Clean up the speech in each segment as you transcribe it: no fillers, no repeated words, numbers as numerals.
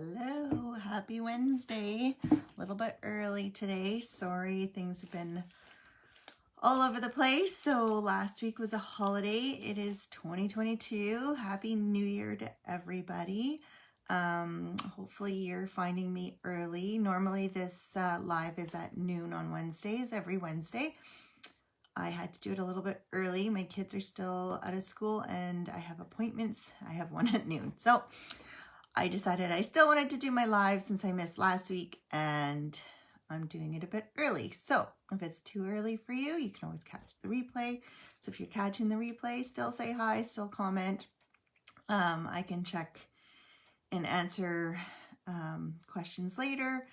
Hello, happy Wednesday. A little bit early today. Sorry, things have been all over the place. So last week was a holiday. It is 2022. Happy New Year to everybody. Hopefully you're finding me early. Normally this live is at noon on Wednesdays, every Wednesday. I had to do it a little bit early. My kids are still out of school and I have appointments. I have one at noon. So I decided I still wanted to do my live since I missed last week, and I'm doing it a bit early. So if it's too early for you, you can always catch the replay. So if you're catching the replay, still say hi, still comment. I can check and answer questions later.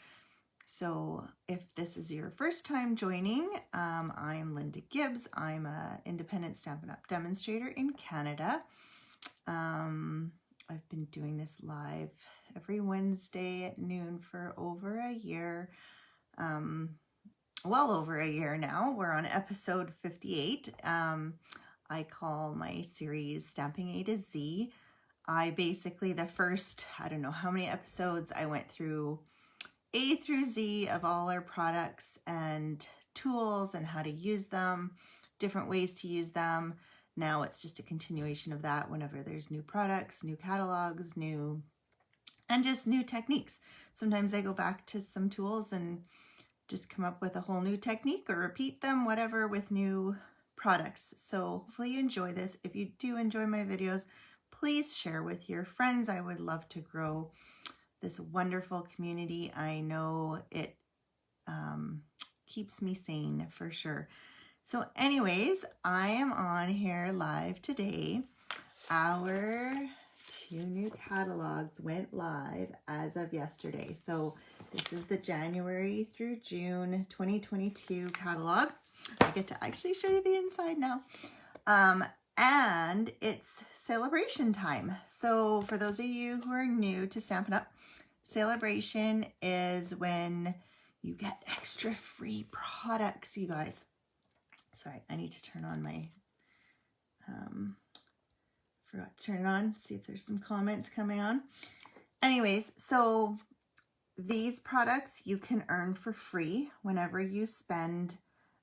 So if this is your first time joining, I'm Linda Gibbs. I'm an independent Stampin' Up! Demonstrator in Canada. I've been doing this live every Wednesday at noon for over a year, well over a year now. We're on episode 58. I call my series Stamping A to Z. I basically, the first, I don't know how many episodes, I went through A through Z of all our products and tools and how to use them, different ways to use them. Now it's just a continuation of that whenever there's new products, new catalogs, and just new techniques. Sometimes I go back to some tools and just come up with a whole new technique or repeat them, whatever, with new products. So hopefully you enjoy this. If you do enjoy my videos, please share with your friends. I would love to grow this wonderful community. I know it keeps me sane for sure. So anyways, I am on here live today. Our 2 new catalogs went live as of yesterday. So this is the January through June 2022 catalog. I get to actually show you the inside now. And it's celebration time. So for those of you who are new to Stampin' Up!, celebration is when you get extra free products, you guys. Sorry, I need to turn on my, forgot to turn it on, see if there's some comments coming on. Anyways, so these products you can earn for free whenever you spend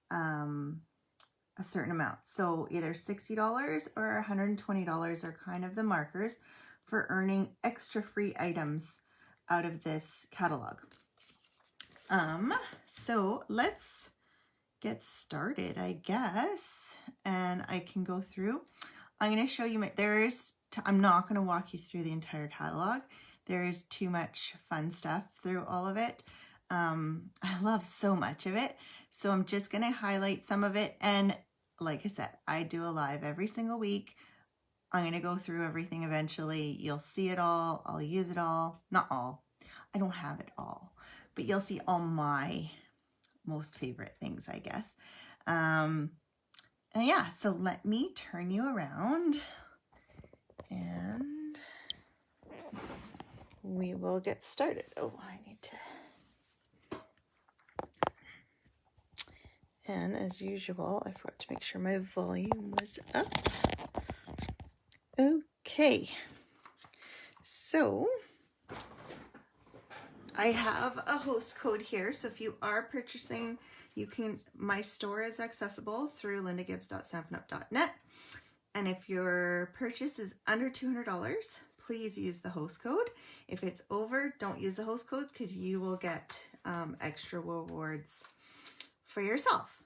a certain amount. So either $60 or $120 are kind of the markers for earning extra free items out of this catalog. So let's get started, I guess, and I can go through. I'm going to show you I'm not going to walk you through the entire catalog. There is too much fun stuff through all of it. I love so much of it, so I'm just going to highlight some of it. And like I said, I do a live every single week. I'm going to go through everything eventually. You'll see it all. I'll use it all. Not all. I don't have it all, but you'll see all my most favorite things, I guess. And yeah, so let me turn you around and we will get started. Oh, I need to. And as usual, I forgot to make sure my volume was up. Okay. So I have a host code here, so if you are purchasing, my store is accessible through lindagibbs.stampinup.net, and if your purchase is under $200, please use the host code. If it's over, don't use the host code because you will get extra rewards for yourself.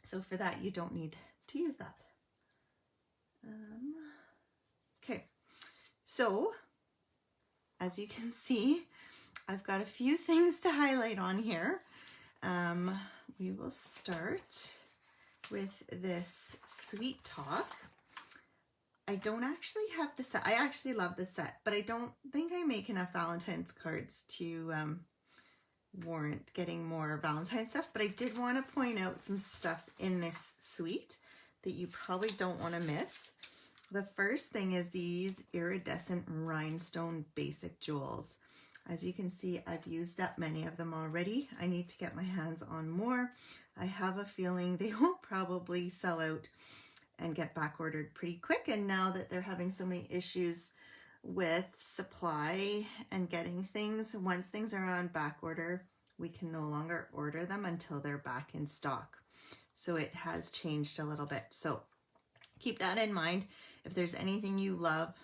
So for that, you don't need to use that. Okay, so as you can see, I've got a few things to highlight on here. We will start with this Sweet Talk. I don't actually have the set. I actually love the set, but I don't think I make enough Valentine's cards to warrant getting more Valentine stuff. But I did want to point out some stuff in this suite that you probably don't want to miss. The first thing is these Iridescent Rhinestone Basic Jewels. As you can see, I've used up many of them already. I need to get my hands on more. I have a feeling they will probably sell out and get back ordered pretty quick. And now that they're having so many issues with supply and getting things. Once things are on back order, we can no longer order them until they're back in stock. So it has changed a little bit. So keep that in mind. If there's anything you love,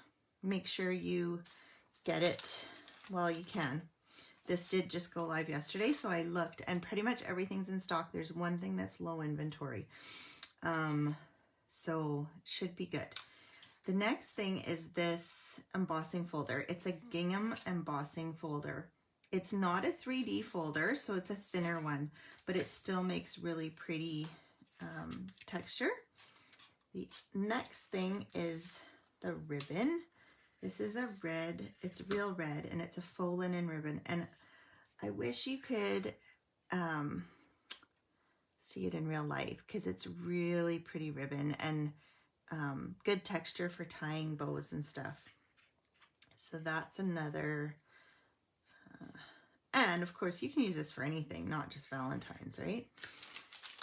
make sure you get it while you can. This did just go live yesterday, so I looked and pretty much everything's in stock. There's one thing that's low inventory. So it should be good. The next thing is this embossing folder. It's a gingham embossing folder. It's not a 3D folder, so it's a thinner one, but it still makes really pretty texture. The next thing is the ribbon. This is a red, it's real red, and it's a faux linen ribbon. And I wish you could see it in real life because it's really pretty ribbon and good texture for tying bows and stuff. So that's another, and of course you can use this for anything, not just Valentine's, right?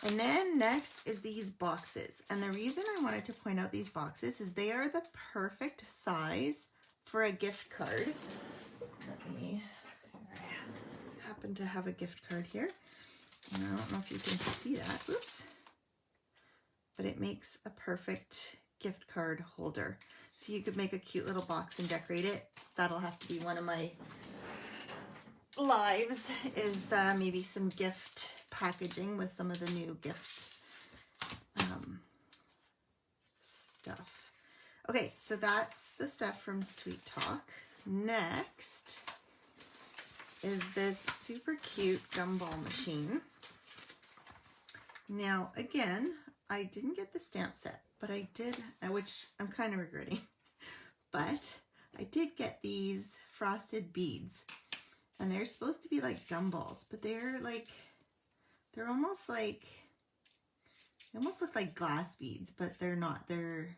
And then next is these boxes. And the reason I wanted to point out these boxes is they are the perfect size for a gift card. Let me, I happen to have a gift card here. And I don't know if you can see that, oops. But it makes a perfect gift card holder. So you could make a cute little box and decorate it. That'll have to be one of my lives, is maybe some gift packaging with some of the new gift stuff. Okay, so that's the stuff from Sweet Talk. Next is this super cute Gumball Machine. Now, again, I didn't get the stamp set, but I did, which I'm kind of regretting, but I did get these frosted beads, and they're supposed to be like gumballs, but they're like, they're almost like, they almost look like glass beads, but they're not. They're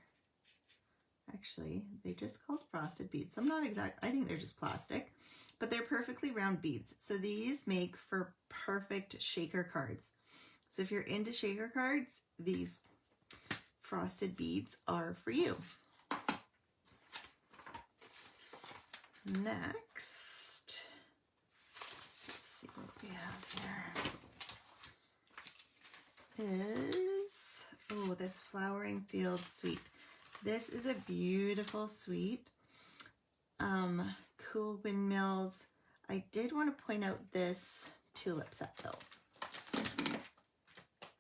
actually, they just called frosted beads. So I'm not exact, I think they're just plastic, but they're perfectly round beads. So these make for perfect shaker cards. So if you're into shaker cards, these frosted beads are for you. Next, let's see what we have here. Is, oh, this Flowering Field Suite. This is a beautiful suite. Cool Windmills. I did want to point out this tulip set though.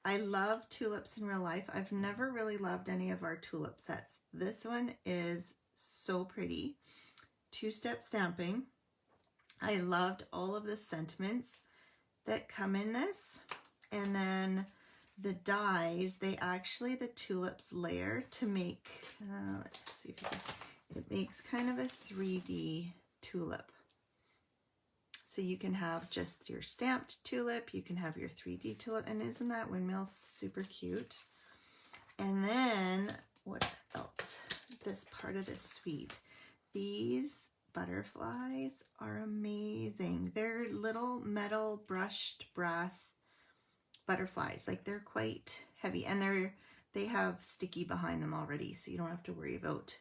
I love tulips in real life. I've never really loved any of our tulip sets. This one is so pretty. Two-step stamping. I loved all of the sentiments that come in this. And then the dies, they actually, the tulips layer to make, let's see if it makes kind of a 3D tulip. So you can have just your stamped tulip, you can have your 3D tulip, and isn't that windmill super cute? And then, what else? This part of this suite. These butterflies are amazing. They're little metal brushed brass butterflies. Like, they're quite heavy, and they have sticky behind them already, so you don't have to worry about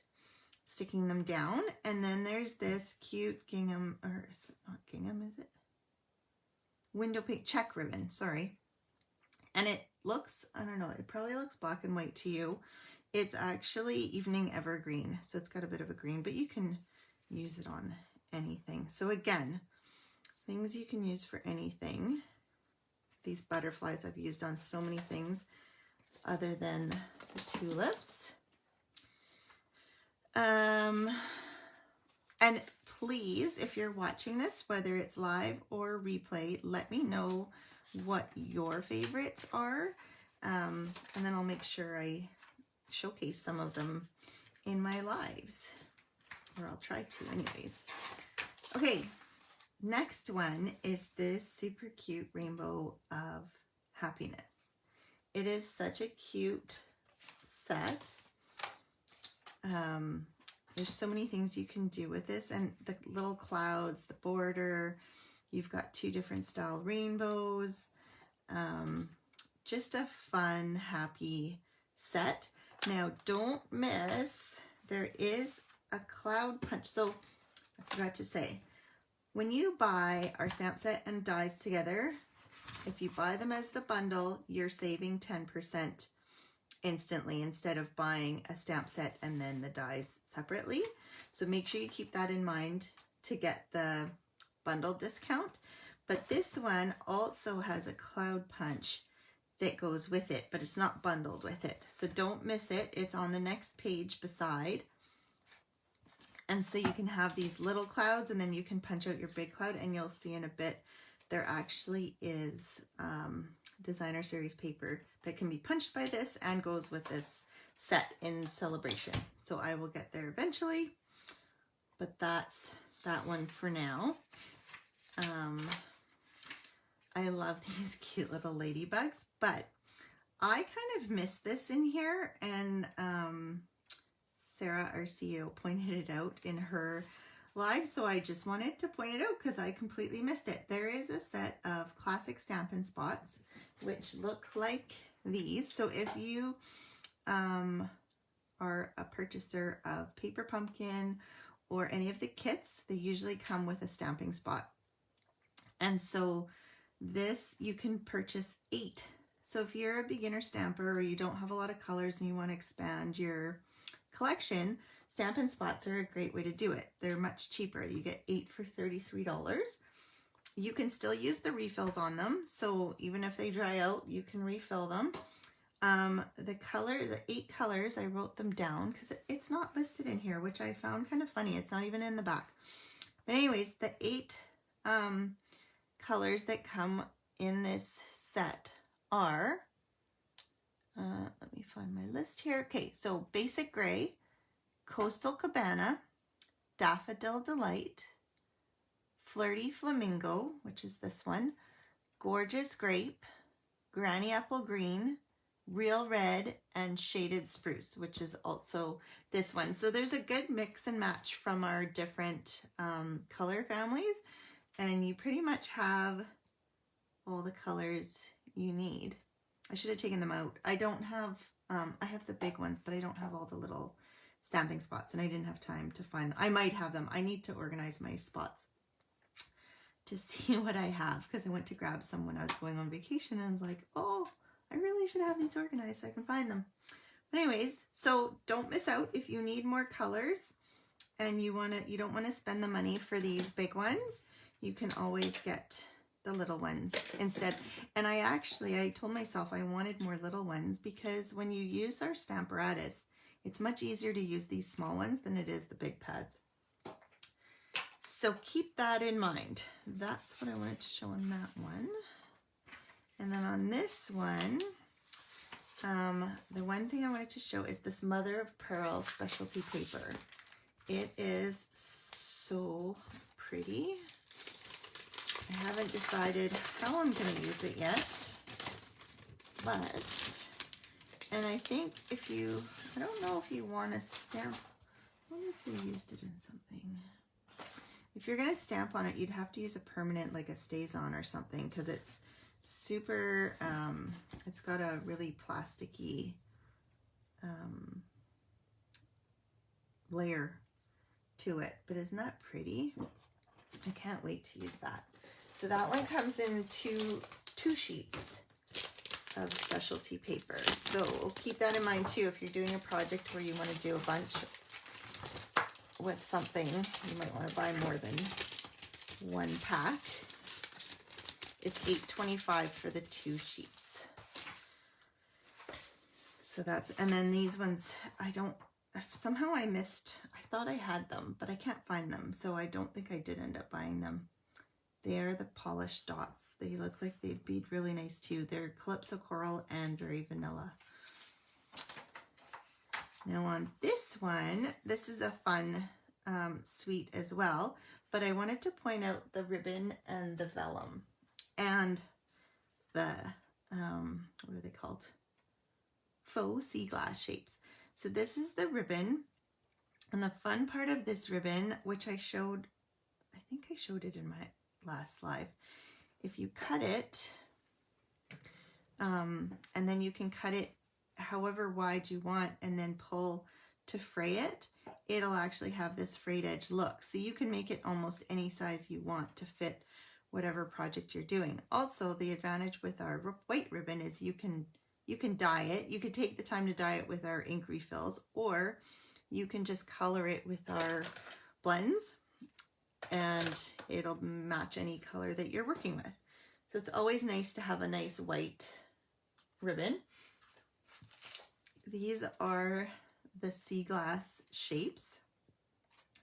sticking them down. And then there's this cute gingham, or is it not gingham, is it? Window pink check ribbon, sorry. And it looks, I don't know, it probably looks black and white to you. It's actually Evening Evergreen, so it's got a bit of a green, but you can use it on anything. So again, things you can use for anything. These butterflies I've used on so many things other than the tulips. And please, if you're watching this, whether it's live or replay, let me know what your favorites are. And then I'll make sure I showcase some of them in my lives, or I'll try to anyways. Okay, next one is this super cute Rainbow of Happiness. It is such a cute set. There's so many things you can do with this, and the little clouds, the border, you've got two different style rainbows. Just a fun, happy set. Now, don't miss, there is a cloud punch. So I forgot to say, when you buy our stamp set and dies together, if you buy them as the bundle, you're saving 10% instantly instead of buying a stamp set and then the dies separately. So make sure you keep that in mind to get the bundle discount. But this one also has a cloud punch that goes with it, but it's not bundled with it. So don't miss it. It's on the next page beside. And so you can have these little clouds and then you can punch out your big cloud, and you'll see in a bit there actually is designer series paper that can be punched by this and goes with this set in celebration. So I will get there eventually, but that's that one for now. I love these cute little ladybugs, but I kind of missed this in here, and Sarah, our CEO, pointed it out in her live, so I just wanted to point it out because I completely missed it. There is a set of classic Stampin' spots which look like these. So if you are a purchaser of Paper Pumpkin or any of the kits, they usually come with a stamping spot. And so this, you can purchase 8. So if you're a beginner stamper or you don't have a lot of colors and you want to expand your collection, Stampin' spots are a great way to do it. They're much cheaper. You get 8 for $33. You can still use the refills on them. So even if they dry out, you can refill them. The 8 colors, I wrote them down because it's not listed in here, which I found kind of funny. It's not even in the back. But anyways, the 8 colors that come in this set are, let me find my list here. Okay, so Basic Gray, Coastal Cabana, Daffodil Delight, Flirty Flamingo, which is this one, Gorgeous Grape, Granny Apple Green, Real Red, and Shaded Spruce, which is also this one. So there's a good mix and match from our different color families, and you pretty much have all the colors you need. I should have taken them out. I don't have, I have the big ones, but I don't have all the little stamping spots, and I didn't have time to find them. I might have them. I need to organize my spots to see what I have, because I went to grab some when I was going on vacation, and I was like, oh, I really should have these organized so I can find them. But anyways, so don't miss out if you need more colors and you don't want to spend the money for these big ones. You can always get the little ones instead. And I told myself I wanted more little ones because when you use our Stamparatus, it's much easier to use these small ones than it is the big pads. So keep that in mind. That's what I wanted to show on that one. And then on this one, the one thing I wanted to show is this Mother of Pearl specialty paper. It is so pretty. I haven't decided how I'm going to use it yet, but, and I think if you, I don't know if you want to stamp, I wonder if they used it in something. If you're going to stamp on it, you'd have to use a permanent, like a Stays-On or something, because it's super, it's got a really plasticky layer to it, but isn't that pretty? I can't wait to use that. So that one comes in two sheets of specialty paper. So keep that in mind too. If you're doing a project where you want to do a bunch with something, you might want to buy more than one pack. It's $8.25 for the 2 sheets. So that's, and then these ones, somehow I missed, I thought I had them, but I can't find them. So I don't think I did end up buying them. They are the polished dots. They look like they'd be really nice too. They're Calypso Coral and very vanilla. Now on this one, this is a fun suite as well, but I wanted to point out the ribbon and the vellum and the, what are they called? Faux sea glass shapes. So this is the ribbon, and the fun part of this ribbon, which I showed, I think I showed it in my last live. If you cut it, and then you can cut it however wide you want and then pull to fray it, it'll actually have this frayed edge look. So you can make it almost any size you want to fit whatever project you're doing. Also, the advantage with our white ribbon is you can dye it. You could take the time to dye it with our ink refills, or you can just color it with our blends and it'll match any color that you're working with. So it's always nice to have a nice white ribbon. These are the sea glass shapes.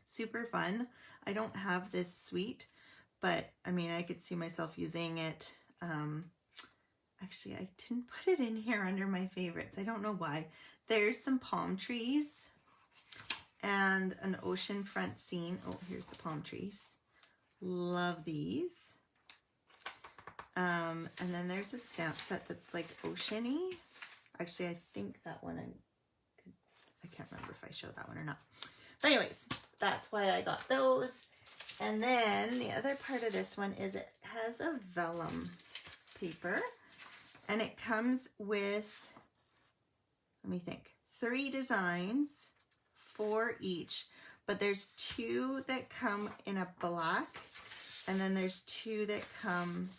Super fun. I don't have this suite, but I mean, I could see myself using it. Actually, I didn't put it in here under my favorites. I don't know why. There's some palm trees and an ocean front scene. Oh, here's the palm trees. Love these. And then there's a stamp set that's like ocean-y. Actually, I think that one I can't remember if I showed that one or not. But anyways, that's why I got those. And then the other part of this one is it has a vellum paper, and it comes with, let me think, 3 designs, 4 each, but there's 2 that come in a black, and then there's 2 that come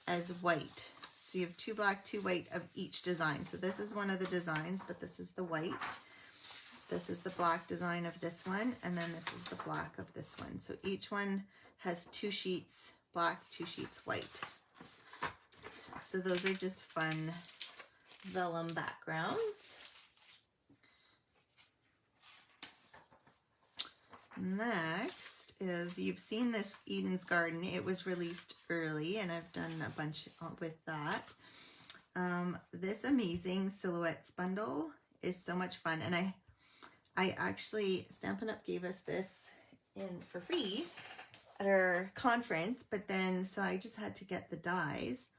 as white. So you have 2 black, 2 white of each design. So this is one of the designs, but this is the white. This is the black design of this one, and then this is the black of this one. So each one has 2 sheets black, 2 sheets white. So those are just fun vellum backgrounds. Next is, you've seen this Eden's Garden. It was released early, and I've done a bunch with that. This amazing silhouettes bundle is so much fun, and I actually, Stampin' Up! Gave us this for free at our conference, but then, so I just had to get the dies,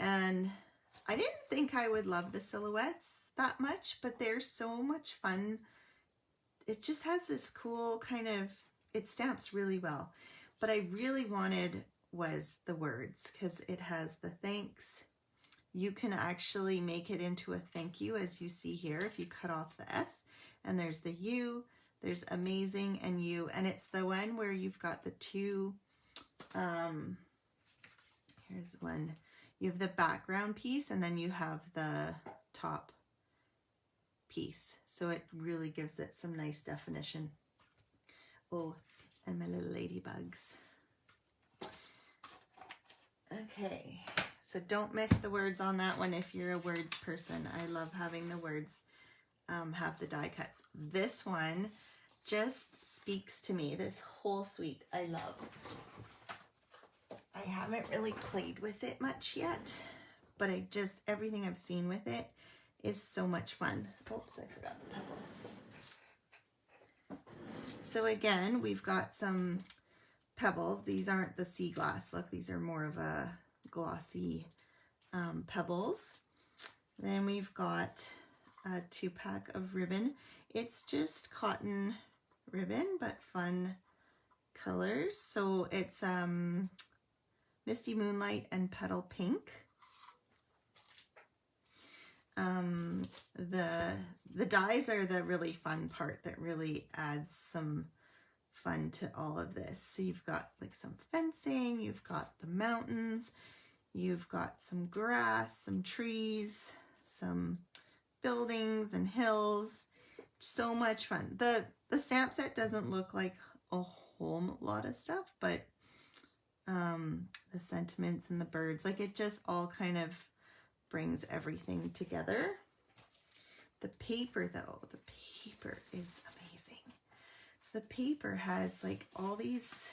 and I didn't think I would love the silhouettes that much, but they're so much fun. It just has this cool kind of, it stamps really well. But I really wanted was the words, because it has the thanks. You can actually make it into a thank you, as you see here, if you cut off the S. And there's the U, there's amazing and you. And it's the one where you've got the 2, here's one. You have the background piece, and then you have the top piece. So it really gives it some nice definition. Oh, and my little ladybugs. Okay, so don't miss the words on that one if you're a words person. I love having the words have the die cuts. This one just speaks to me. This whole suite I love. I haven't really played with it much yet, but everything I've seen with it is so much fun. Oops, I forgot the pebbles. So again, we've got some pebbles. These aren't the sea glass. Look, these are more of a glossy pebbles. Then we've got a 2-pack of ribbon. It's just cotton ribbon, but fun colors. So it's Misty Moonlight and Petal Pink. The dies are the really fun part that really adds some fun to all of this. So you've got like some fencing, you've got the mountains, you've got some grass, some trees, some buildings and hills. So much fun. The stamp set doesn't look like a whole lot of stuff, but the sentiments and the birds, like it just all kind of brings everything together. The paper though, the paper is amazing. So the paper has like all these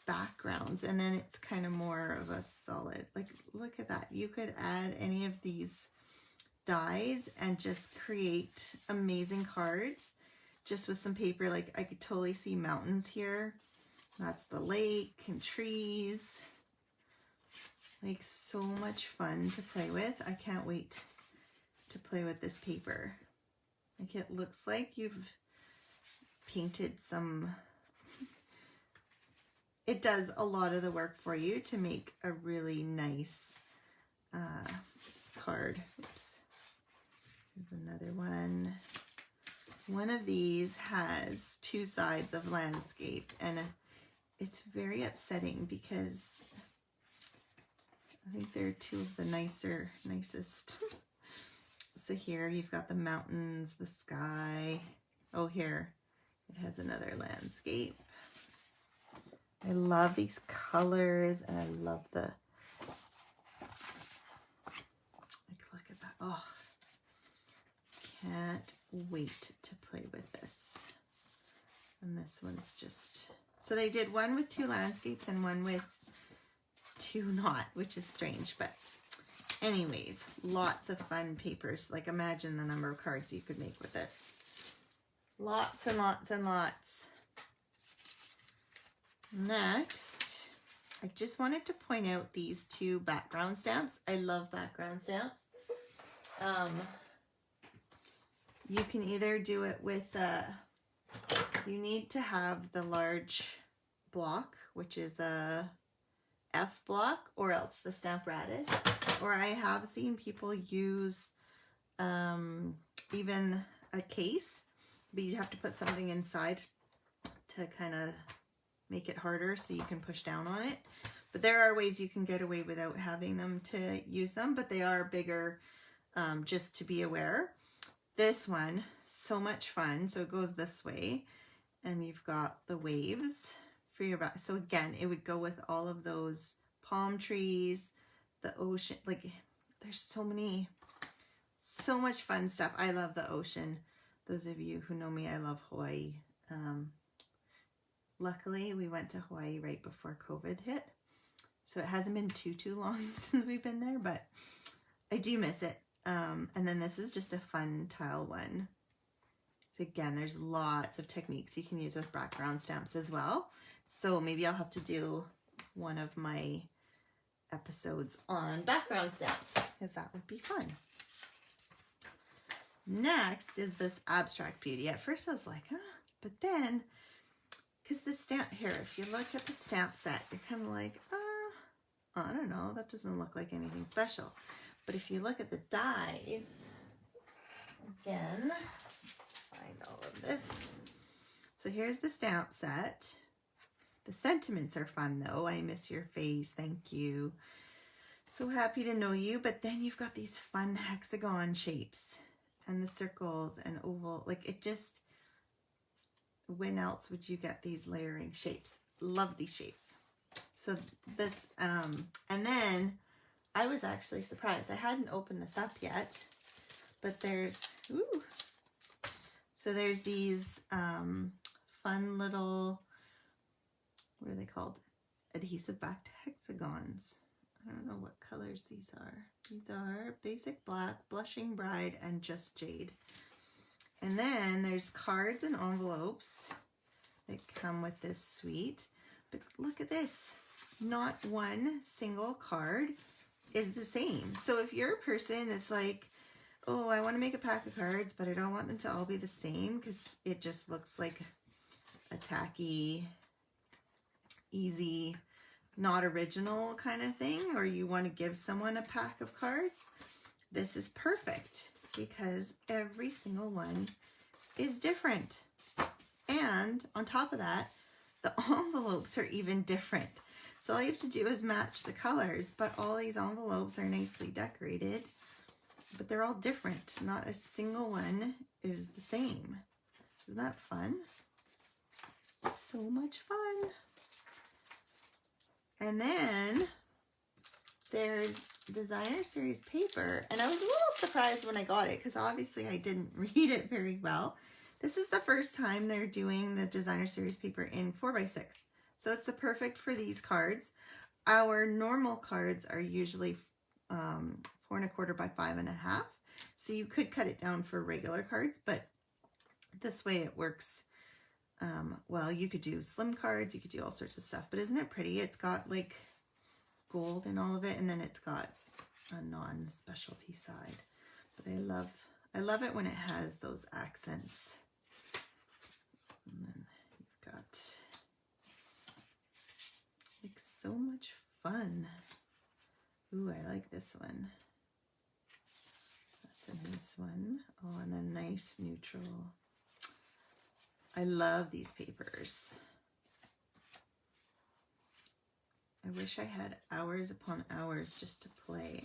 backgrounds, and then it's kind of more of a solid, like look at that. You could add any of these dies and just create amazing cards just with some paper. Like I could totally see mountains here. That's the lake and trees. Like so much fun to play with. I can't wait to play with this paper. Like it looks like you've painted some, it does a lot of the work for you to make a really nice card. Oops. There's another one. one of these has two sides of landscape, and it's very upsetting because I think they're two of the nicest. So here you've got the mountains, the sky. Oh, here it has another landscape. I love these colors, and I love the, like, look at that. Oh, can't wait to play with this. And this one's just, so they did one with two landscapes and one with two not, which is strange, but anyways, lots of fun papers. Like, imagine the number of cards you could make with this. Lots and lots and lots. Next, I just wanted to point out these two background stamps. I love background stamps. You can either do it with, you need to have the large block, which is a F block, or else the Stamparatus. Or I have seen people use even a case, but you have to put something inside to kind of make it harder so you can push down on it. But there are ways you can get away without having them to use them, but they are bigger, just to be aware. This one, so much fun. So it goes this way, and you've got the waves for your back. So again, it would go with all of those palm trees, the ocean. Like, there's so much fun stuff. I love the ocean. Those of you who know me, I love Hawaii. Luckily, we went to Hawaii right before COVID hit, so it hasn't been too long since we've been there, but I do miss it. And then this is just a fun tile one. So again, there's lots of techniques you can use with background stamps as well. So maybe I'll have to do one of my episodes on background stamps, because that would be fun. Next is this abstract beauty. At first I was like, but then, because the stamp here, if you look at the stamp set, you're kind of like, I don't know, that doesn't look like anything special. But if you look at the dies, again, find all of this. So here's the stamp set. The sentiments are fun though. I miss your face, thank you. So happy to know you. But then you've got these fun hexagon shapes and the circles and oval. Like, it just, when else would you get these layering shapes? Love these shapes. So this, and then I was actually surprised. I hadn't opened this up yet, but there's, so there's these fun little, what are they called? Adhesive backed hexagons. I don't know what colors these are. These are basic black, blushing bride, and just jade. And then there's cards and envelopes that come with this suite. But look at this. Not one single card is the same. So if you're a person that's like, oh, I want to make a pack of cards, but I don't want them to all be the same because it just looks like a tacky, easy, not original kind of thing, or you want to give someone a pack of cards, this is perfect because every single one is different. And on top of that, the envelopes are even different. So all you have to do is match the colors, but all these envelopes are nicely decorated, but they're all different. Not a single one is the same. Isn't that fun? So much fun. And then there's designer series paper, and I was a little surprised when I got it because obviously I didn't read it very well. This is the first time they're doing the designer series paper in 4x6. So it's the perfect for these cards. Our normal cards are usually 4 1/4 by 5.5. So you could cut it down for regular cards, but this way it works. Well, you could do slim cards, you could do all sorts of stuff, but isn't it pretty? It's got like gold in all of it, and then it's got a non-specialty side. But I love it when it has those accents. And then you've got like so much fun. Ooh, I like this one. That's a nice one. Oh, and then nice neutral. I love these papers. I wish I had hours upon hours just to play.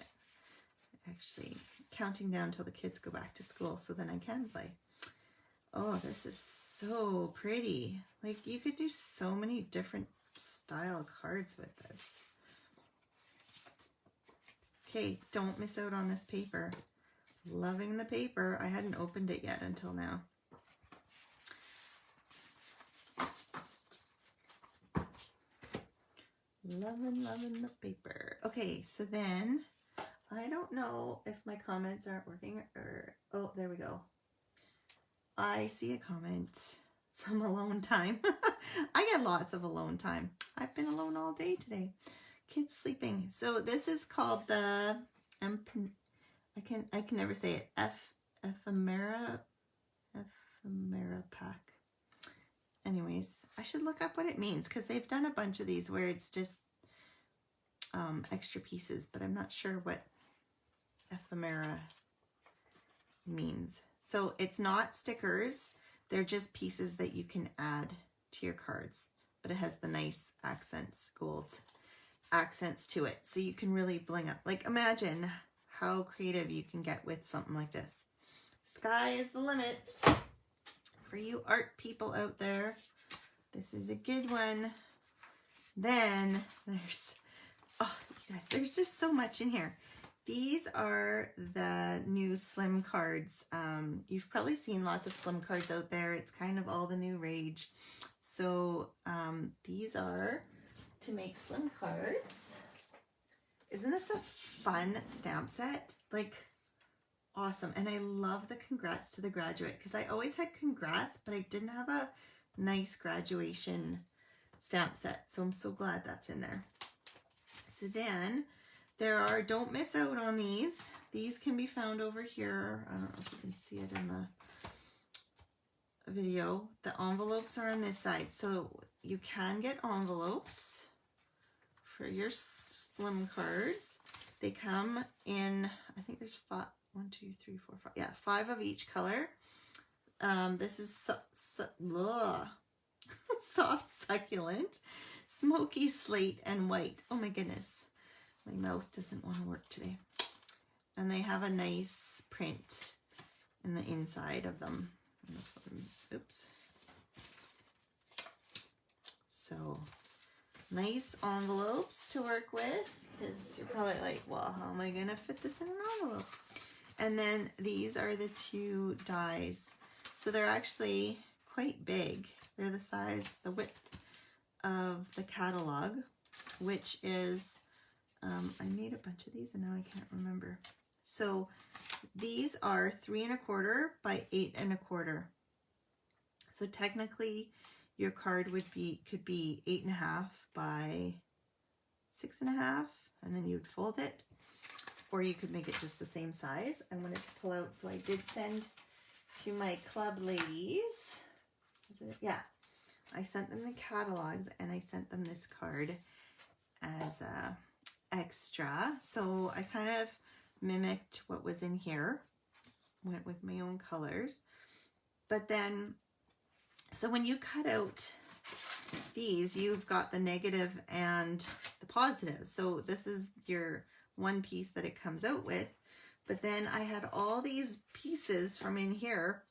Actually, counting down till the kids go back to school so then I can play. Oh, this is so pretty. Like, you could do so many different style cards with this. Okay, don't miss out on this paper. Loving the paper. I hadn't opened it yet until now. Loving the paper. Okay, so then I don't know if my comments aren't working or, oh, there we go. I see a comment. Some alone time. I get lots of alone time. I've been alone all day today. Kids sleeping. So this is called the, I can never say it. Ephemera pack. Anyways, I should look up what it means because they've done a bunch of these where it's just extra pieces, but I'm not sure what ephemera means. So it's not stickers, they're just pieces that you can add to your cards, but it has the nice accents, gold accents to it, so you can really bling up. Like, imagine how creative you can get with something like this. Sky is the limit for you art people out there. This is a good one. Then there's, oh, you guys, there's just so much in here. These are the new slim cards. You've probably seen lots of slim cards out there. It's kind of all the new rage. So these are to make slim cards. Isn't this a fun stamp set? Like, awesome. And I love the congrats to the graduate because I always had congrats, but I didn't have a nice graduation stamp set. So I'm so glad that's in there. So then there are, don't miss out on these. These can be found over here. I don't know if you can see it in the video. The envelopes are on this side. So you can get envelopes for your slim cards. They come in, I think there's 5, 1, 2, 3, 4, 5. Yeah, 5 of each color. This is soft succulent, smoky slate, and white. Oh my goodness. My mouth doesn't want to work today. And they have a nice print in the inside of them. And this one, oops. So nice envelopes to work with, because you're probably like, well, how am I going to fit this in an envelope? And then these are the 2 dies. So they're actually quite big. They're the size, the width of the catalog, which is, I made a bunch of these and now I can't remember. So these are 3 1/4 by 8 1/4. So technically your card could be 8 1/2 by 6 1/2, and then you'd fold it, or you could make it just the same size. I wanted to pull out, so I did send to my club ladies. Is it? Yeah. I sent them the catalogs and I sent them this card as a extra. So I kind of mimicked what was in here, went with my own colors. But then, so when you cut out these, you've got the negative and the positive. So this is your one piece that it comes out with. But then I had all these pieces from in here,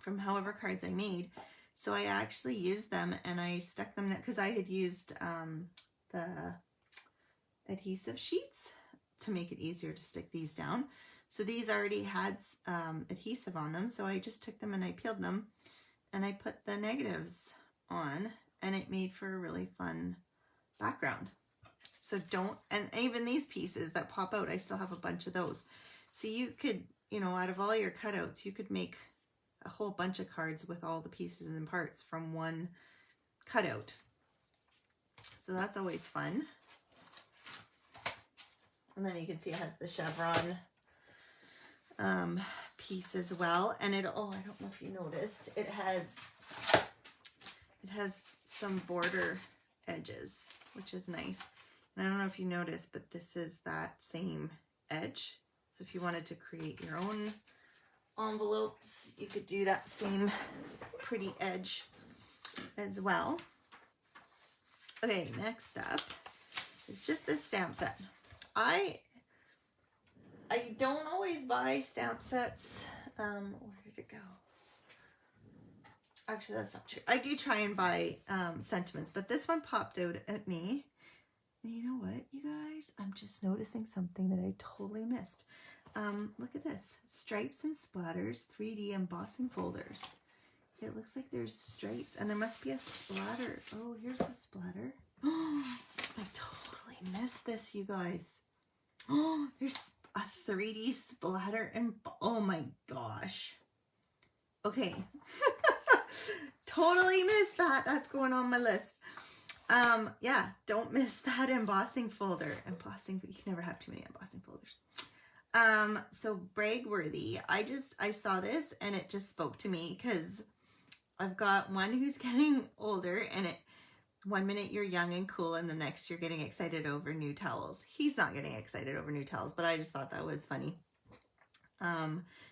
from however cards I made. So I actually used them and I stuck them, because I had used the adhesive sheets to make it easier to stick these down. So these already had adhesive on them. So I just took them and I peeled them and I put the negatives on, and it made for a really fun background. So don't, and even these pieces that pop out, I still have a bunch of those. So you could, you know, out of all your cutouts, you could make a whole bunch of cards with all the pieces and parts from one cutout. So that's always fun. And then you can see it has the chevron piece as well. And it, oh, I don't know if you noticed, it has some border edges, which is nice. And I don't know if you noticed, but this is that same edge. So if you wanted to create your own envelopes, you could do that same pretty edge as well. Okay, next up is just this stamp set. I don't always buy stamp sets. Where did it go? Actually, that's not true. I do try and buy sentiments, but this one popped out at me. And you know what, you guys? I'm just noticing something that I totally missed. Look at this. Stripes and Splatters 3D embossing folders. It looks like there's stripes, and there must be a splatter. Oh, here's the splatter. Oh, I totally missed this, you guys. Oh, there's a 3D splatter, and oh my gosh. Okay. Totally missed that. That's going on my list. Yeah, don't miss that embossing folder. Embossing, you can never have too many embossing folders. So brag-worthy. I saw this and it just spoke to me because I've got one who's getting older, and one minute you're young and cool and the next you're getting excited over new towels. He's not getting excited over new towels, but I just thought that was funny.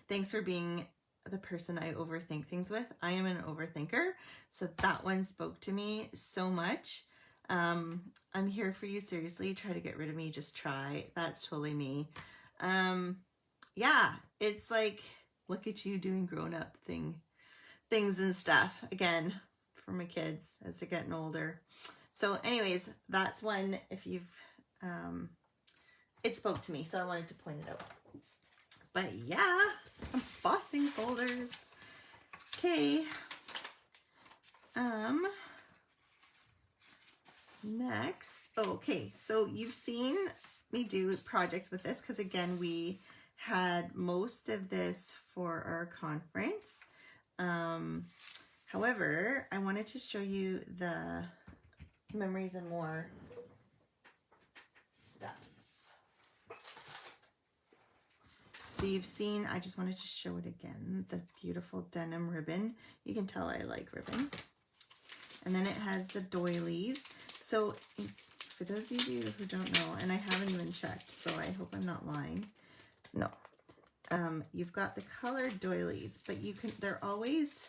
Thanks for being the person I overthink things with. I am an overthinker, so that one spoke to me so much. I'm here for you, seriously. Try to get rid of me, just try. That's totally me. Yeah, it's like, look at you doing grown-up things and stuff, again, for my kids as they're getting older. So anyways, that's one, if you've, it spoke to me, so I wanted to point it out. But yeah, embossing folders. Okay. Next, okay, so you've seen me do projects with this because again, we had most of this for our conference. However, I wanted to show you the Memories and More stuff. So you've seen, I just wanted to show it again, the beautiful denim ribbon. You can tell I like ribbon. And then it has the doilies. So for those of you who don't know, and I haven't even checked, so I hope I'm not lying. No. You've got the colored doilies, but you can, they're always,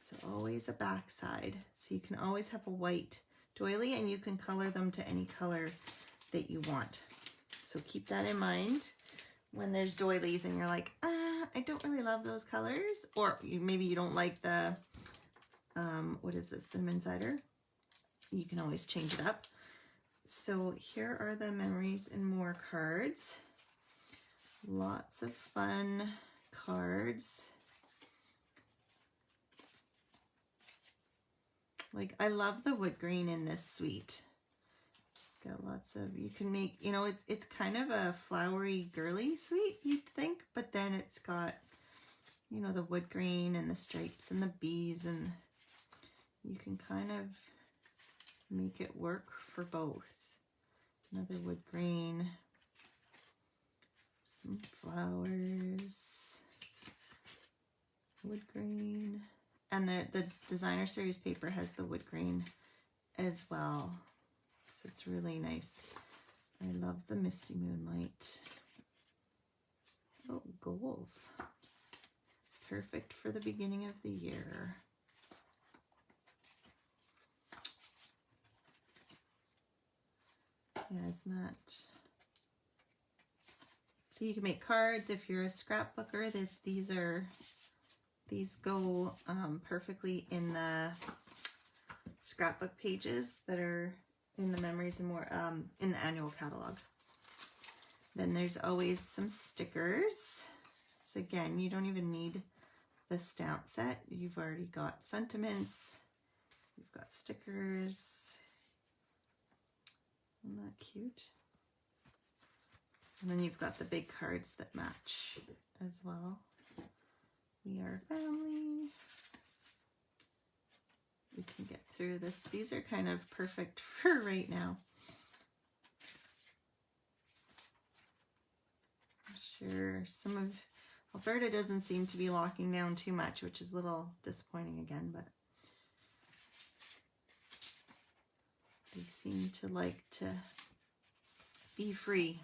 so always a back side. So you can always have a white doily and you can color them to any color that you want. So keep that in mind when there's doilies and you're like, I don't really love those colors. Or maybe you don't like the, what is this, cinnamon cider? You can always change it up. So here are the Memories and More cards. Lots of fun cards. Like, I love the wood green in this suite. It's got lots of, you can make, you know, it's kind of a flowery, girly suite, you'd think, but then it's got, you know, the wood green and the stripes and the bees, and you can kind of make it work for both. Another wood green, some flowers, wood green, and the designer series paper has the wood green as well, so it's really nice. I love the Misty Moonlight. Oh, goals. Perfect for the beginning of the year. Yeah, isn't that? So you can make cards if you're a scrapbooker. These go perfectly in the scrapbook pages that are in the Memories and More, in the annual catalog. Then there's always some stickers. So again, you don't even need the stamp set. You've already got sentiments. You've got stickers. Isn't that cute? And then you've got the big cards that match as well. We are family. We can get through this. These are kind of perfect for right now. I'm sure some of Alberta doesn't seem to be locking down too much, which is a little disappointing again, but they seem to like to be free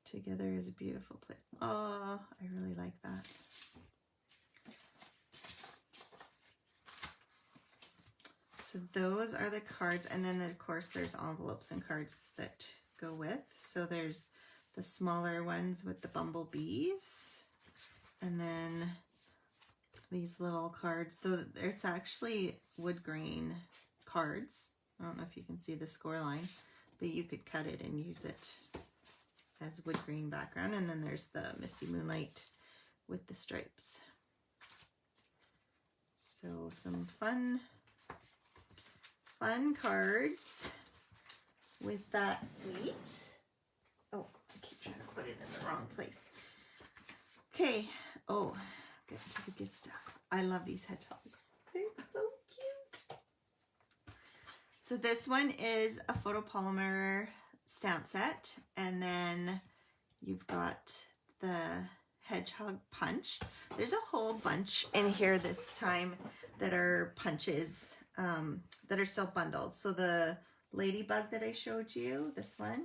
to Together is a beautiful place. Oh, I really like that. So those are the cards, and then of course there's envelopes and cards that go with. So there's the smaller ones with the bumblebees, and then these little cards. So it's actually wood grain cards. I don't know if you can see the score line, but you could cut it and use it as wood grain background. And then there's the Misty Moonlight with the stripes. So some fun cards with that suite. Oh, I keep trying to put it in the wrong place. Okay. Oh, get to the good stuff. I love these hedgehogs. They're so cute. So this one is a photopolymer stamp set, and then you've got the hedgehog punch. There's a whole bunch in here this time that are punches that are still bundled. So the Ladybug that I showed you, this one,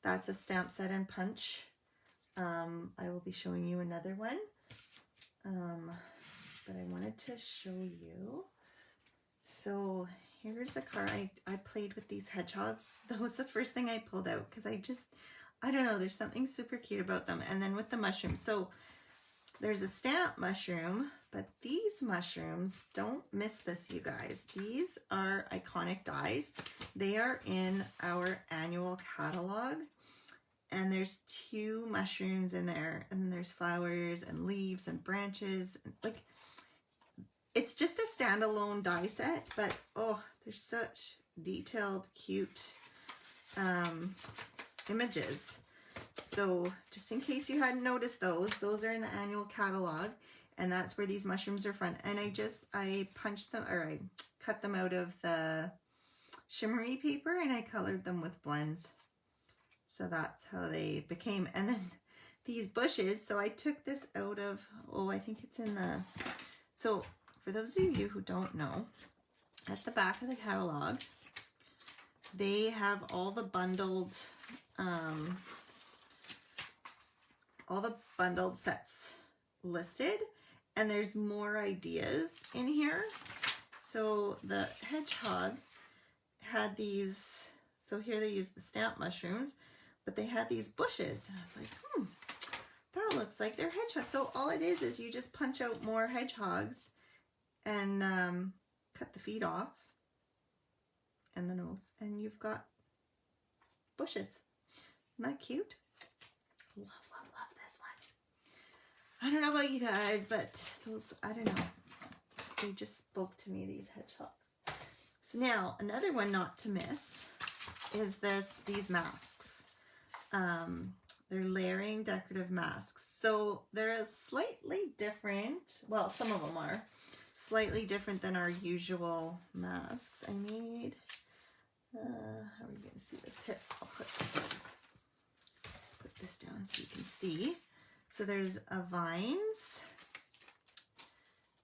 that's a stamp set and punch. I will be showing you another one, but I wanted to show you. So here's a card. I played with these hedgehogs. That was the first thing I pulled out because I don't know, there's something super cute about them. And then with the mushrooms. So there's a stamp mushroom, but these mushrooms, don't miss this, you guys. These are iconic dies. They are in our annual catalog. And there's 2 mushrooms in there. And then there's flowers and leaves and branches. Like, it's just a standalone die set, but oh, there's such detailed, cute images. So just in case you hadn't noticed those are in the annual catalog, and that's where these mushrooms are from. And I punched them, or I cut them out of the shimmery paper, and I colored them with blends. So that's how they became. And then these bushes, so I took this out of, oh, I think it's in the, so for those of you who don't know, at the back of the catalog, they have all the bundled sets listed, and there's more ideas in here. So the hedgehog had these, so here they use the stamp mushrooms, but they had these bushes, and I was like, that looks like they're hedgehogs. So all it is you just punch out more hedgehogs and cut the feet off and the nose, and you've got bushes. Isn't that cute? Love this one. I don't know about you guys, but those, I don't know, they just spoke to me, these hedgehogs. So now another one not to miss is these masks. They're layering decorative masks. So they're slightly different. Well, some of them are slightly different than our usual masks. I need, how are you going to see this? Here, I'll put this down so you can see. So there's a vines.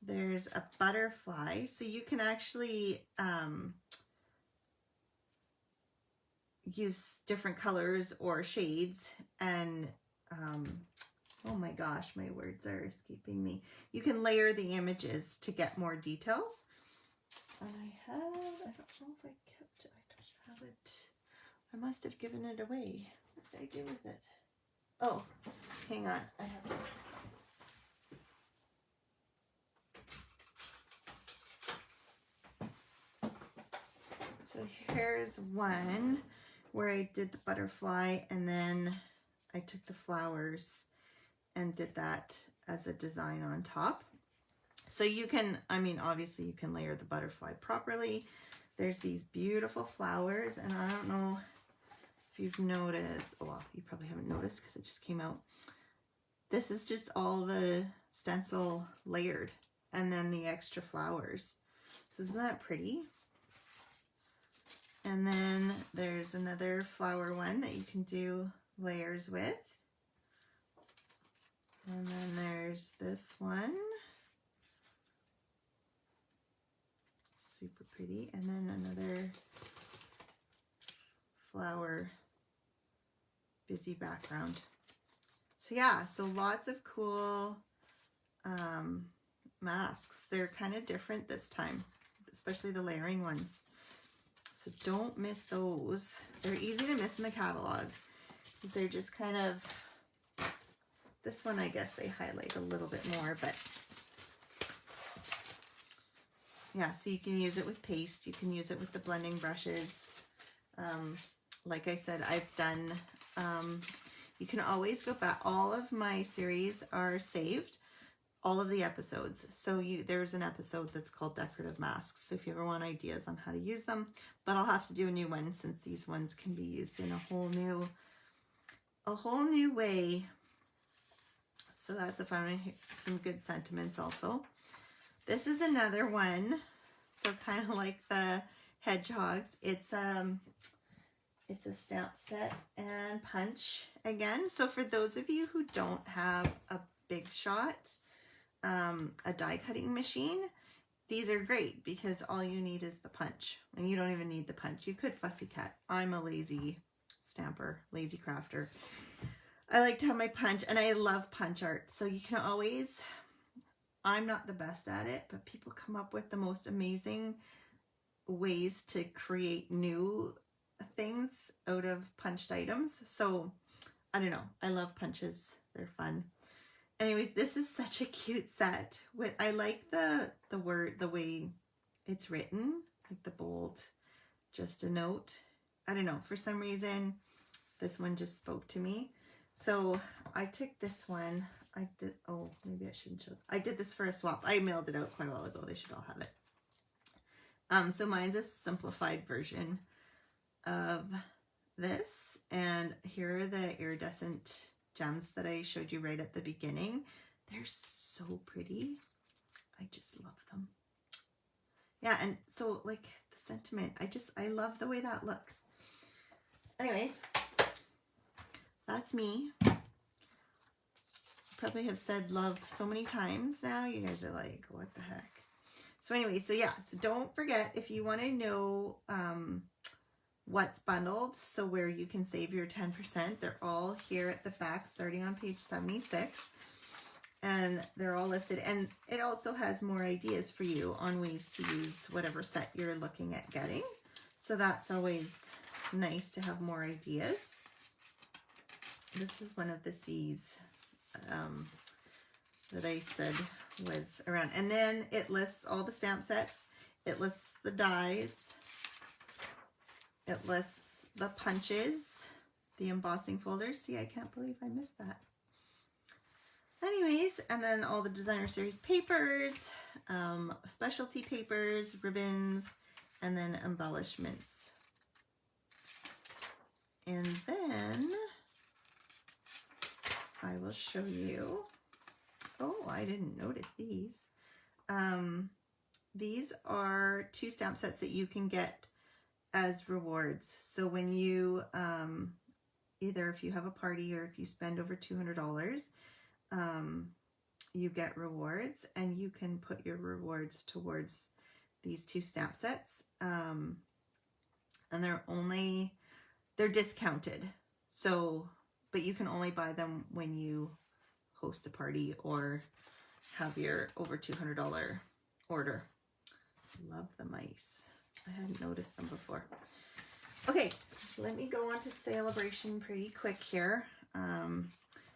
There's a butterfly. So you can actually use different colors or shades, and oh my gosh, my words are escaping me. You can layer the images to get more details. And I don't know if I kept it. I don't have it. I must have given it away. What did I do with it? Oh, hang on. I have it. So here's one where I did the butterfly, and then I took the flowers and did that as a design on top. So you can, I mean, obviously you can layer the butterfly properly. There's these beautiful flowers, and I don't know if you've noticed, well, you probably haven't noticed because it just came out. This is just all the stencil layered, and then the extra flowers. So isn't that pretty? And then there's another flower one that you can do layers with. And then there's this one. Super pretty. And then another flower busy background. So yeah, so lots of cool masks. They're kind of different this time, especially the layering ones. So don't miss those. They're easy to miss in the catalog because they're just kind of, this one I guess they highlight a little bit more, but yeah, so you can use it with paste. You can use it with the blending brushes. Like I said, I've done, you can always go back. All of my series are saved, all of the episodes. So there's an episode that's called Decorative Masks. So if you ever want ideas on how to use them, but I'll have to do a new one since these ones can be used in a whole new way. So that's a fun one. Some good sentiments also. This is another one. So kind of like the hedgehogs. It's a stamp set and punch again. So for those of you who don't have a Big Shot, a die cutting machine, these are great because all you need is the punch, and you don't even need the punch. You could fussy cut. I'm a lazy stamper, lazy crafter. I like to have my punch, and I love punch art. So you can always, I'm not the best at it, but people come up with the most amazing ways to create new things out of punched items. So I don't know, I love punches. They're fun. Anyways, this is such a cute set. I like the way it's written, like the bold, just a note. I don't know, for some reason, this one just spoke to me. So I took this one. Oh, maybe I shouldn't show. I did this for a swap. I mailed it out quite a while ago. They should all have it. So mine's a simplified version of this. And here are the iridescent gems that I showed you right at the beginning. They're so pretty. I just love them. Yeah, and so like the sentiment, I love the way that looks. Anyways, that's me. Probably have said love so many times now. You guys are like, what the heck? So anyway, so yeah, so don't forget, if you want to know what's bundled, so where you can save your 10%, they're all here at the back starting on page 76, and they're all listed, and it also has more ideas for you on ways to use whatever set you're looking at getting. So that's always nice to have more ideas. This is one of the C's that I said was around, and then it lists all the stamp sets, it lists the dies, it lists the punches, the embossing folders. See, I can't believe I missed that. Anyways, and then all the designer series papers, specialty papers, ribbons, and then embellishments. And then I will show you. Oh, I didn't notice these. These are 2 stamp sets that you can get as rewards. So when you, either if you have a party or if you spend over $200, you get rewards, and you can put your rewards towards these 2 stamp sets. And they're discounted. So, but you can only buy them when you host a party or have your over $200 order. Love the mice. I hadn't noticed them before. Okay, let me go on to Celebration pretty quick here.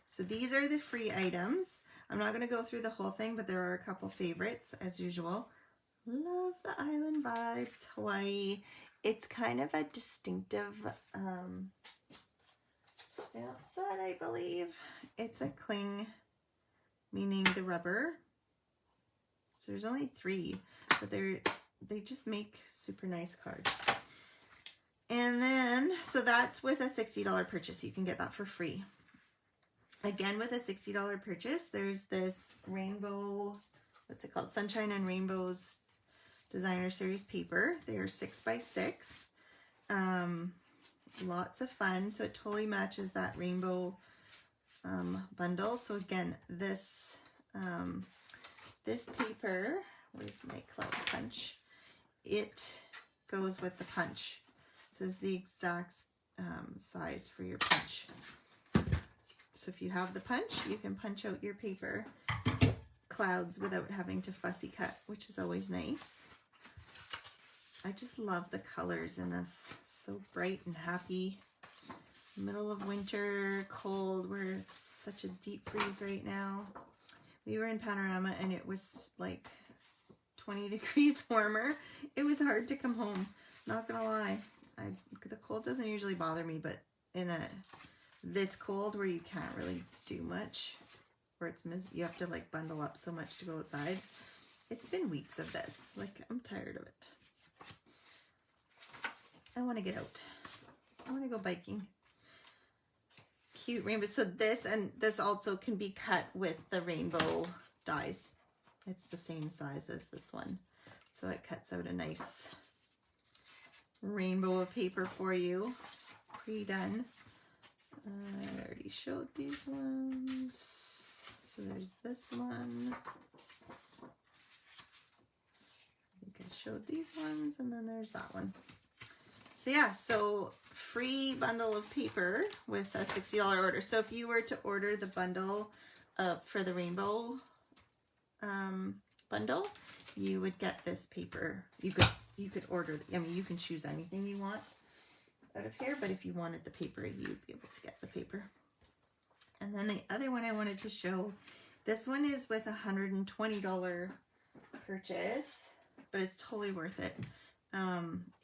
So these are the free items. I'm not going to go through the whole thing, but there are a couple favorites as usual. Love the island vibes, Hawaii. It's kind of a distinctive stamp set, I believe. It's a cling, meaning the rubber. So there's only 3, but they just make super nice cards. And then, so that's with a $60 purchase. You can get that for free. Again, with a $60 purchase, there's this rainbow, what's it called? Sunshine and Rainbows Designer Series paper. They are 6x6. Lots of fun. So it totally matches that rainbow bundle. So again, this paper, where's my cloud punch? It goes with the punch. This is the exact size for your punch. So if you have the punch, you can punch out your paper clouds without having to fussy cut, which is always nice. I just love the colors in this. So bright and happy. Middle of winter, cold. We're such a deep freeze right now. We were in Panorama and it was like 20 degrees warmer. It was hard to come home, not gonna lie. The cold doesn't usually bother me, but in this cold where you can't really do much, where you have to like bundle up so much to go outside. It's been weeks of this. Like, I'm tired of it. I want to get out. I want to go biking. Cute rainbow. So this and this also can be cut with the rainbow dies. It's the same size as this one. So it cuts out a nice rainbow of paper for you. Pre-done. I already showed these ones. So there's this one. I think I showed these ones, and then there's that one. So yeah, so free bundle of paper with a $60 order. So if you were to order the bundle for the rainbow bundle, you would get this paper. You could order, I mean, you can choose anything you want out of here, but if you wanted the paper, you'd be able to get the paper. And then the other one I wanted to show, this one is with a $120 purchase, but it's totally worth it.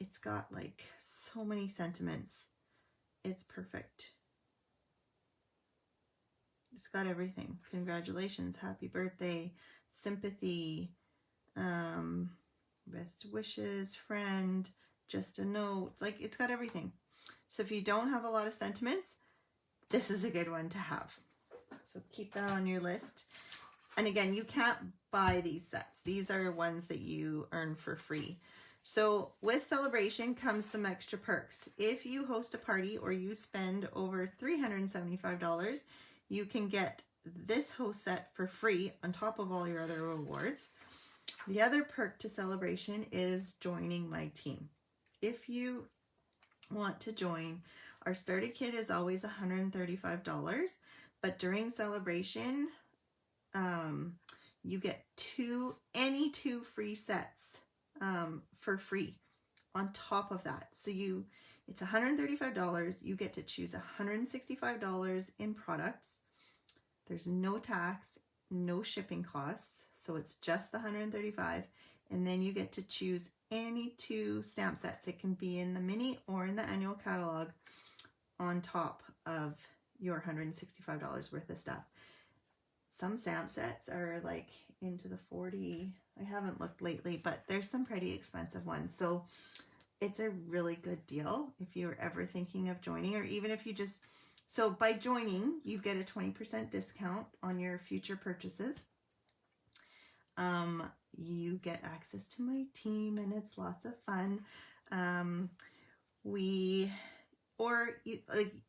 It's got like so many sentiments. It's perfect. It's got everything. Congratulations, happy birthday, sympathy, best wishes, friend, just a note. Like, it's got everything. So if you don't have a lot of sentiments, this is a good one to have. So keep that on your list. And again, you can't buy these sets. These are ones that you earn for free. So with Celebration comes some extra perks. If you host a party or you spend over $375, you can get this host set for free on top of all your other rewards. The other perk to Celebration is joining my team. If you want to join, our starter kit is always $135, but during Celebration, you get any two free sets for free on top of that. So it's $135. You get to choose $165 in products. There's no tax, no shipping costs. So it's just the $135. And then you get to choose any two stamp sets. It can be in the mini or in the annual catalog on top of your $165 worth of stuff. Some stamp sets are like into the 40. I haven't looked lately, but there's some pretty expensive ones. So it's a really good deal if you're ever thinking of joining, or even if you just, so by joining, you get a 20% discount on your future purchases. You get access to my team and it's lots of fun.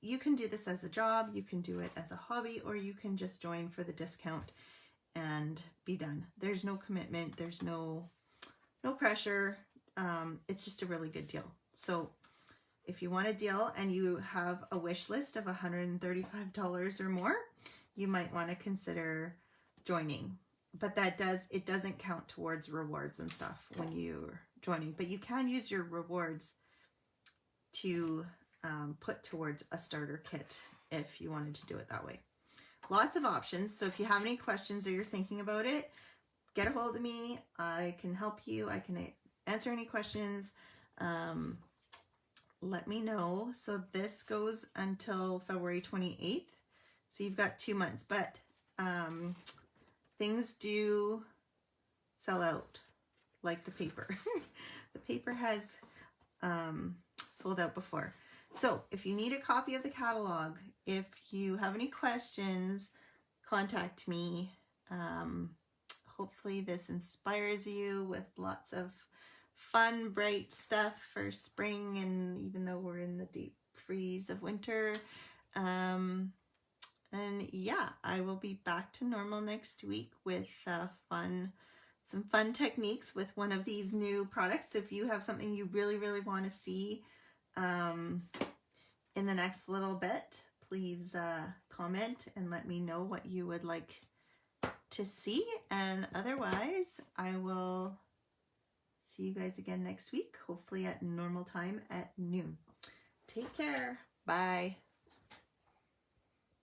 You can do this as a job, you can do it as a hobby, or you can just join for the discount and be done. There's no commitment, there's no pressure. It's just a really good deal. So if you want a deal and you have a wish list of $135 or more, you might want to consider joining. But it doesn't count towards rewards and stuff when you're joining. But you can use your rewards to put towards a starter kit if you wanted to do it that way. Lots of options. So if you have any questions or you're thinking about it, get a hold of me. I can help you. I can answer any questions. Let me know. So this goes until February 28th. So you've got 2 months, but things do sell out like the paper. The paper has sold out before. So if you need a copy of the catalog, if you have any questions, contact me. Hopefully this inspires you with lots of fun, bright stuff for spring, and even though we're in the deep freeze of winter. And yeah, I will be back to normal next week with some fun techniques with one of these new products. So if you have something you really, really want to see in the next little bit, please comment and let me know what you would like to see. And otherwise, I will see you guys again next week, hopefully at normal time at noon. Take care. Bye.